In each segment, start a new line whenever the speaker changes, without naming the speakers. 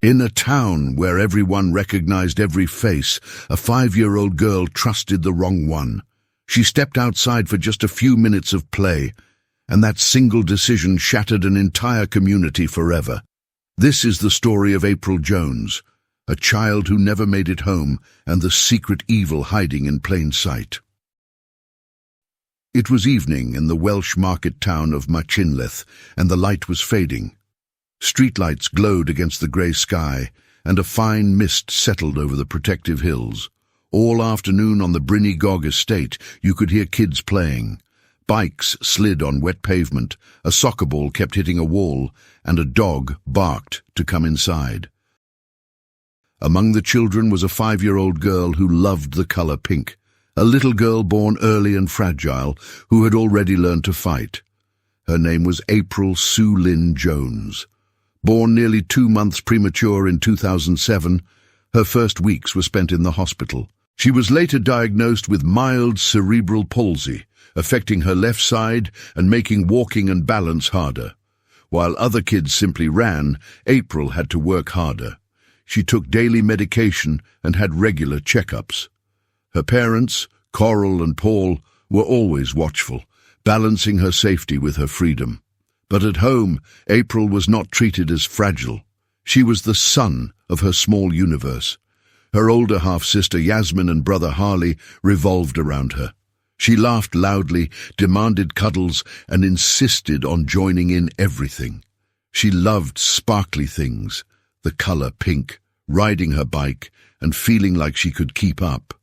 In a town where everyone recognized every face, a 5-year-old girl trusted the wrong one. She stepped outside for just a few minutes of play, and that single decision shattered an entire community forever. This is the story of April Jones, a child who never made it home, and the secret evil hiding in plain sight. It was evening in the Welsh market town of Machynlleth, and the light was fading. Streetlights glowed against the grey sky, and a fine mist settled over the protective hills. All afternoon on the Bryn-y-Gog estate, you could hear kids playing. Bikes slid on wet pavement, a soccer ball kept hitting a wall, and a dog barked to come inside. Among the children was a 5-year-old girl who loved the colour pink, a little girl born early and fragile who had already learned to fight. Her name was April Sue Lynn Jones. Born nearly 2 months premature in 2007, her first weeks were spent in the hospital. She was later diagnosed with mild cerebral palsy, affecting her left side and making walking and balance harder. While other kids simply ran, April had to work harder. She took daily medication and had regular checkups. Her parents, Coral and Paul, were always watchful, balancing her safety with her freedom. But at home, April was not treated as fragile. She was the sun of her small universe. Her older half-sister Yasmin and brother Harley revolved around her. She laughed loudly, demanded cuddles, and insisted on joining in everything. She loved sparkly things, the colour pink, riding her bike, and feeling like she could keep up.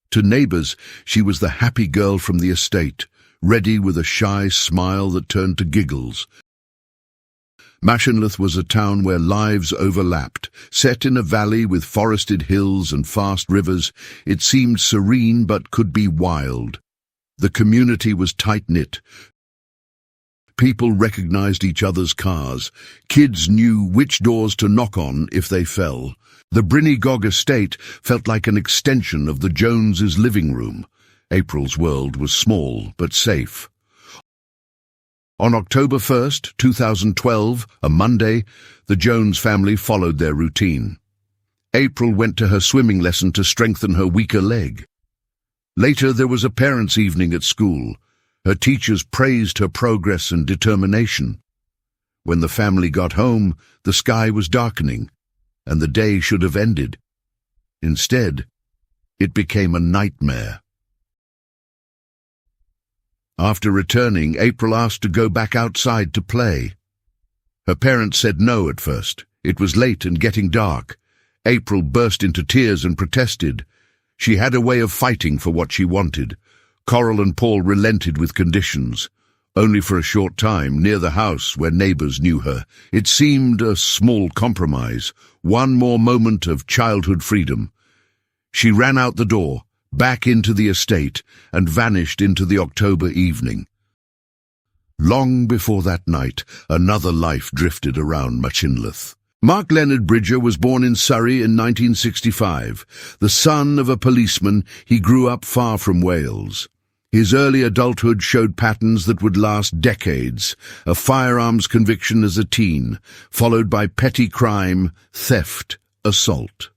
To neighbours, she was the happy girl from the estate, ready with a shy smile that turned to giggles. Machynlleth was a town where lives overlapped. Set in a valley with forested hills and fast rivers, it seemed serene but could be wild. The community was tight-knit. People recognized each other's cars. Kids knew which doors to knock on if they fell. The Bryn-y-Gog estate felt like an extension of the Joneses' living room. April's world was small but safe. On October 1st, 2012, a Monday, the Jones family followed their routine. April went to her swimming lesson to strengthen her weaker leg. Later, there was a parents' evening at school. Her teachers praised her progress and determination. When the family got home, the sky was darkening, and the day should have ended. Instead, it became a nightmare. After returning, April asked to go back outside to play. Her parents said no at first. It was late and getting dark. April burst into tears and protested. She had a way of fighting for what she wanted. Coral and Paul relented with conditions. Only for a short time, near the house where neighbours knew her. It seemed a small compromise, one more moment of childhood freedom. She ran out the door, back into the estate, and vanished into the October evening. Long before that night, another life drifted around Machynlleth. Mark Leonard Bridger was born in Surrey in 1965. The son of a policeman, he grew up far from Wales. His early adulthood showed patterns that would last decades. A firearms conviction as a teen, followed by petty crime, theft, assault.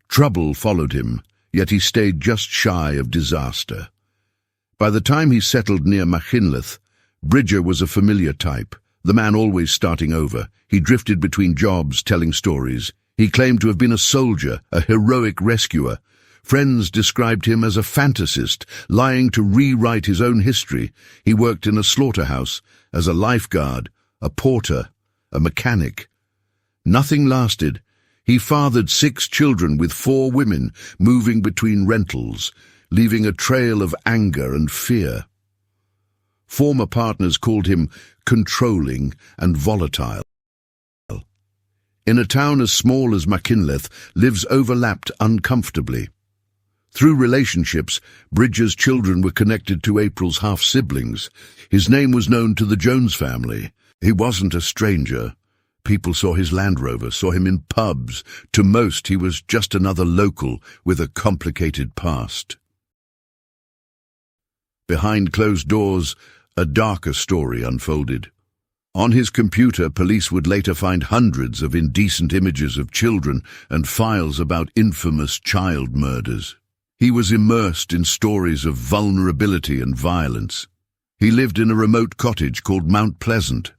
Trouble followed him, yet he stayed just shy of disaster. By the time he settled near Machynlleth, Bridger was a familiar type, the man always starting over. He drifted between jobs, telling stories. He claimed to have been a soldier, a heroic rescuer. Friends described him as a fantasist, lying to rewrite his own history. He worked in a slaughterhouse, as a lifeguard, a porter, a mechanic. Nothing lasted. He fathered 6 children with 4 women, moving between rentals, leaving a trail of anger and fear. Former partners called him controlling and volatile. In a town as small as Machynlleth, lives overlapped uncomfortably. Through relationships, Bridger's children were connected to April's half-siblings. His name was known to the Jones family. He wasn't a stranger. People saw his Land Rover, saw him in pubs. To most, he was just another local with a complicated past. Behind closed doors, a darker story unfolded. On his computer, police would later find hundreds of indecent images of children and files about infamous child murders. He was immersed in stories of vulnerability and violence. He lived in a remote cottage called Mount Pleasant.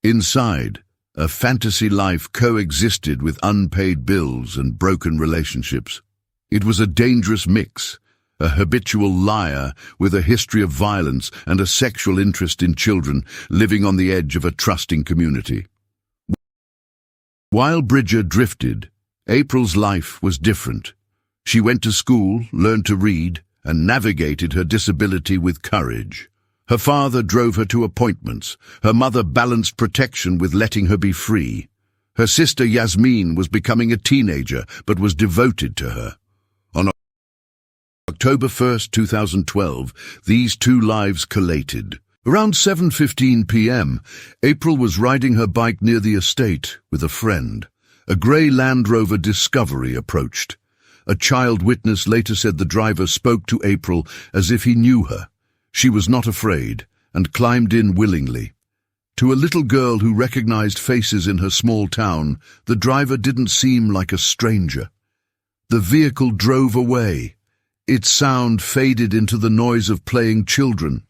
Inside, a fantasy life coexisted with unpaid bills and broken relationships. It was a dangerous mix, a habitual liar with a history of violence and a sexual interest in children, living on the edge of a trusting community. While Bridger drifted, April's life was different. She went to school, learned to read, and navigated her disability with courage. Her father drove her to appointments. Her mother balanced protection with letting her be free. Her sister Yasmin was becoming a teenager, but was devoted to her. On October 1st, 2012, these two lives collated. Around 7:15 p.m., April was riding her bike near the estate with a friend. A grey Land Rover Discovery approached. A child witness later said the driver spoke to April as if he knew her. She was not afraid and climbed in willingly. To a little girl who recognized faces in her small town, the driver didn't seem like a stranger. The vehicle drove away. Its sound faded into the noise of playing children.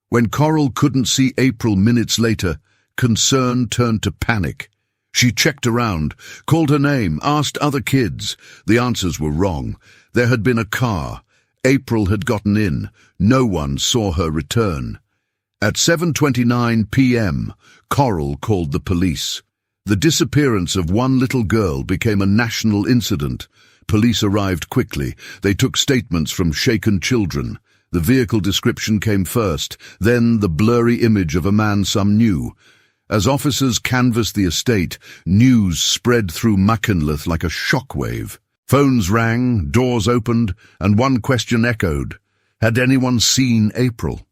When Coral couldn't see April minutes later, concern turned to panic. She checked around, called her name, asked other kids. The answers were wrong. There had been a car. April had gotten in. No one saw her return. At 7:29 p.m., Coral called the police. The disappearance of one little girl became a national incident. Police arrived quickly. They took statements from shaken children. The vehicle description came first, then the blurry image of a man some knew. As officers canvassed the estate, news spread through Machynlleth like a shockwave. Phones rang, doors opened, and one question echoed. Had anyone seen April?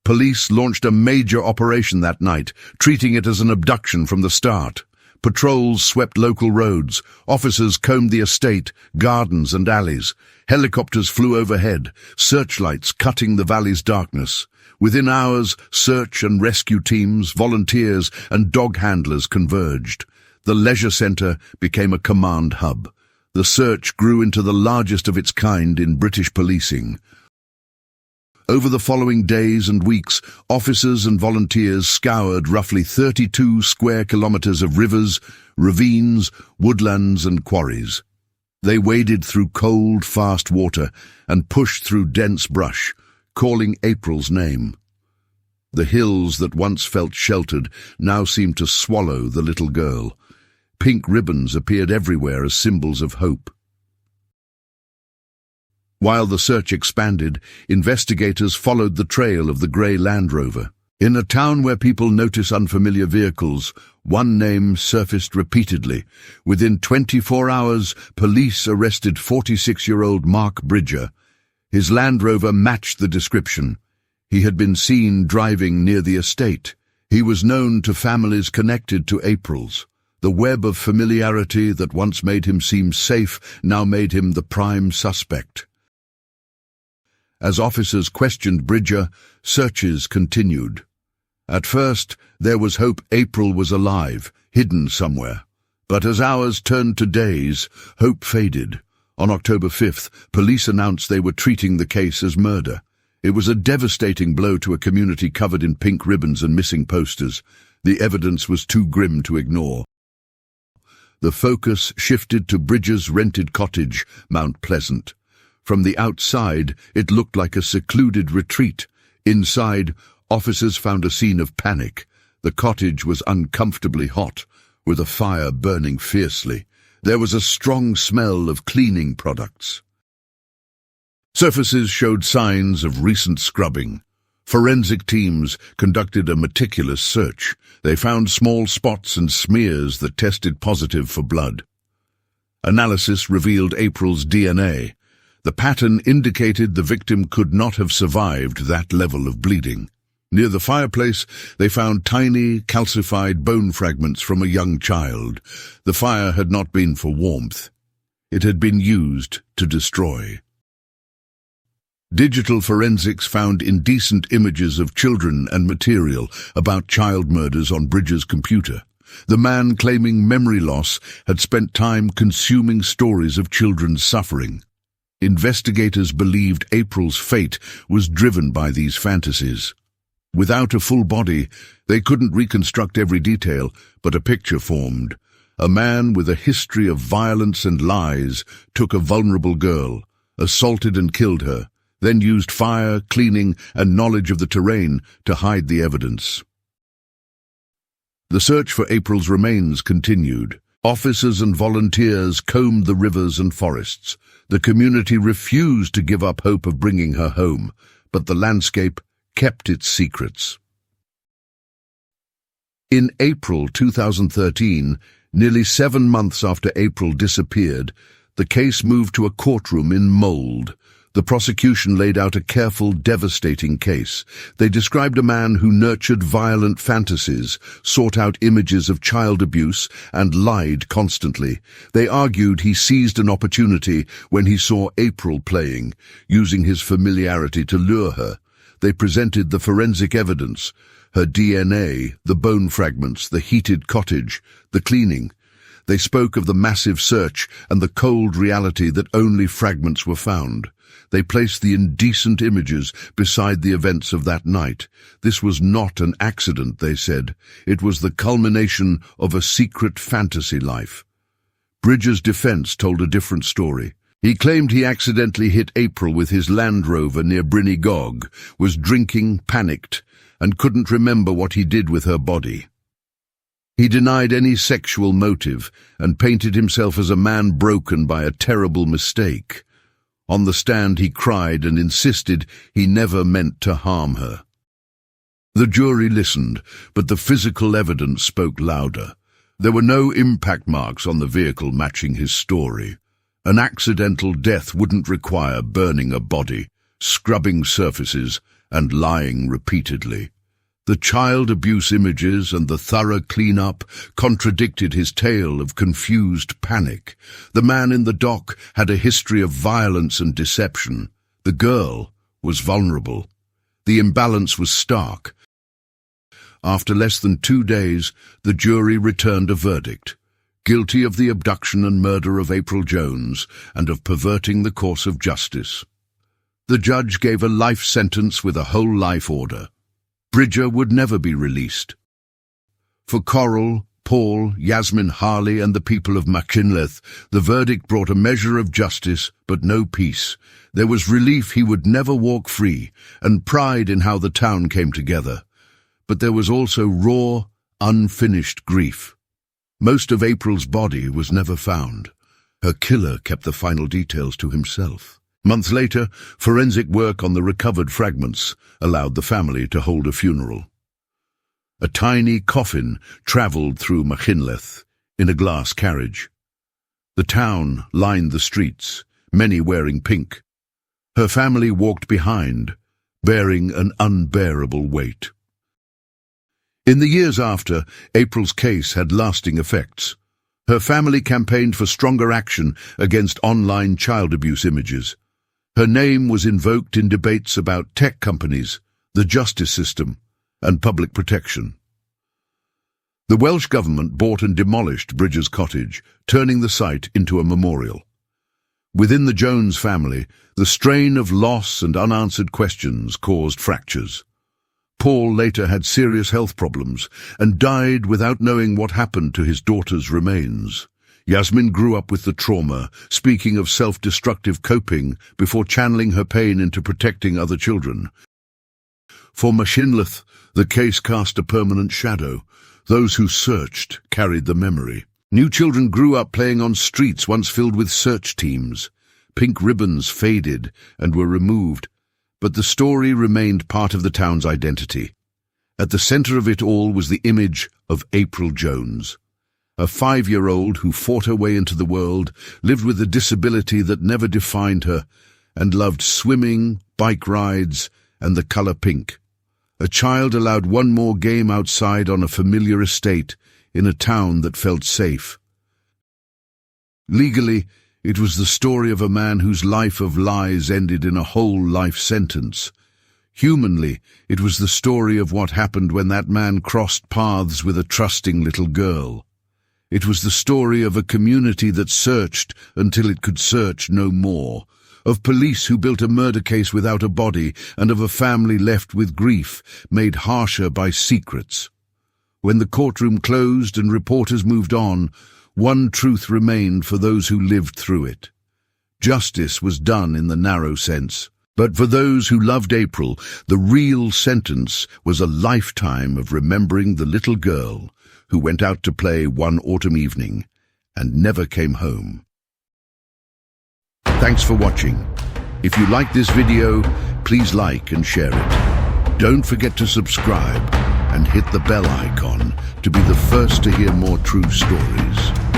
Police launched a major operation that night, treating it as an abduction from the start. Patrols swept local roads. Officers combed the estate, gardens and alleys. Helicopters flew overhead, searchlights cutting the valley's darkness. Within hours, search and rescue teams, volunteers and dog handlers converged. The leisure centre became a command hub. The search grew into the largest of its kind in British policing. Over the following days and weeks, officers and volunteers scoured roughly 32 square kilometres of rivers, ravines, woodlands and quarries. They waded through cold, fast water and pushed through dense brush, calling April's name. The hills that once felt sheltered now seemed to swallow the little girl. Pink ribbons appeared everywhere as symbols of hope. While the search expanded, investigators followed the trail of the grey Land Rover. In a town where people notice unfamiliar vehicles, one name surfaced repeatedly. Within 24 hours, police arrested 46-year-old Mark Bridger. His Land Rover matched the description. He had been seen driving near the estate. He was known to families connected to April's. The web of familiarity that once made him seem safe now made him the prime suspect. As officers questioned Bridger, searches continued. At first, there was hope April was alive, hidden somewhere. But as hours turned to days, hope faded. On October 5th, police announced they were treating the case as murder. It was a devastating blow to a community covered in pink ribbons and missing posters. The evidence was too grim to ignore. The focus shifted to Bridger's rented cottage, Mount Pleasant. From the outside, it looked like a secluded retreat. Inside, officers found a scene of panic. The cottage was uncomfortably hot, with a fire burning fiercely. There was a strong smell of cleaning products. Surfaces showed signs of recent scrubbing. Forensic teams conducted a meticulous search. They found small spots and smears that tested positive for blood. Analysis revealed April's DNA. The pattern indicated the victim could not have survived that level of bleeding. Near the fireplace, they found tiny, calcified bone fragments from a young child. The fire had not been for warmth. It had been used to destroy. Digital forensics found indecent images of children and material about child murders on Bridges' computer. The man claiming memory loss had spent time consuming stories of children's suffering. Investigators believed April's fate was driven by these fantasies. Without a full body, they couldn't reconstruct every detail, but a picture formed. A man with a history of violence and lies took a vulnerable girl, assaulted and killed her, then used fire, cleaning, and knowledge of the terrain to hide the evidence. The search for April's remains continued. Officers and volunteers combed the rivers and forests. The community refused to give up hope of bringing her home, but the landscape kept its secrets. In April 2013, nearly 7 months after April disappeared, the case moved to a courtroom in Mold. The prosecution laid out a careful, devastating case. They described a man who nurtured violent fantasies, sought out images of child abuse, and lied constantly. They argued he seized an opportunity when he saw April playing, using his familiarity to lure her. They presented the forensic evidence: her DNA, the bone fragments, the heated cottage, the cleaning. They spoke of the massive search and the cold reality that only fragments were found. They placed the indecent images beside the events of that night. This was not an accident, they said. It was the culmination of a secret fantasy life. Bridges' defense told a different story. He claimed he accidentally hit April with his Land Rover near Bryn-y-Gog, was drinking, panicked, and couldn't remember what he did with her body. He denied any sexual motive and painted himself as a man broken by a terrible mistake. On the stand he cried and insisted he never meant to harm her. The jury listened, but the physical evidence spoke louder. There were no impact marks on the vehicle matching his story. An accidental death wouldn't require burning a body, scrubbing surfaces, and lying repeatedly. The child abuse images and the thorough clean-up contradicted his tale of confused panic. The man in the dock had a history of violence and deception. The girl was vulnerable. The imbalance was stark. After less than 2 days, the jury returned a verdict: guilty of the abduction and murder of April Jones and of perverting the course of justice. The judge gave a life sentence with a whole life order. Bridger would never be released. For Coral, Paul, Yasmin Harley and the people of Machynlleth, the verdict brought a measure of justice but no peace. There was relief he would never walk free, and pride in how the town came together. But there was also raw, unfinished grief. Most of April's body was never found. Her killer kept the final details to himself. Months later, forensic work on the recovered fragments allowed the family to hold a funeral. A tiny coffin travelled through Machynlleth in a glass carriage. The town lined the streets, many wearing pink. Her family walked behind, bearing an unbearable weight. In the years after, April's case had lasting effects. Her family campaigned for stronger action against online child abuse images. Her name was invoked in debates about tech companies, the justice system, and public protection. The Welsh government bought and demolished Bridges' cottage, turning the site into a memorial. Within the Jones family, the strain of loss and unanswered questions caused fractures. Paul later had serious health problems and died without knowing what happened to his daughter's remains. Yasmin grew up with the trauma, speaking of self-destructive coping before channeling her pain into protecting other children. For Machynlleth, the case cast a permanent shadow. Those who searched carried the memory. New children grew up playing on streets once filled with search teams. Pink ribbons faded and were removed, but the story remained part of the town's identity. At the center of it all was the image of April Jones. A 5-year-old who fought her way into the world, lived with a disability that never defined her, and loved swimming, bike rides, and the color pink. A child allowed one more game outside on a familiar estate, in a town that felt safe. Legally, It was the story of a man whose life of lies ended in a whole life sentence. Humanly, it was the story of what happened when that man crossed paths with a trusting little girl. It was the story of a community that searched until it could search no more, of police who built a murder case without a body, and of a family left with grief, made harsher by secrets. When the courtroom closed and reporters moved on, one truth remained for those who lived through it. Justice was done in the narrow sense, but for those who loved April, the real sentence was a lifetime of remembering the little girl who went out to play one autumn evening and never came home. Thanks for watching. If you like this video, please like and share it. Don't forget to subscribe and hit the bell icon to be the first to hear more true stories.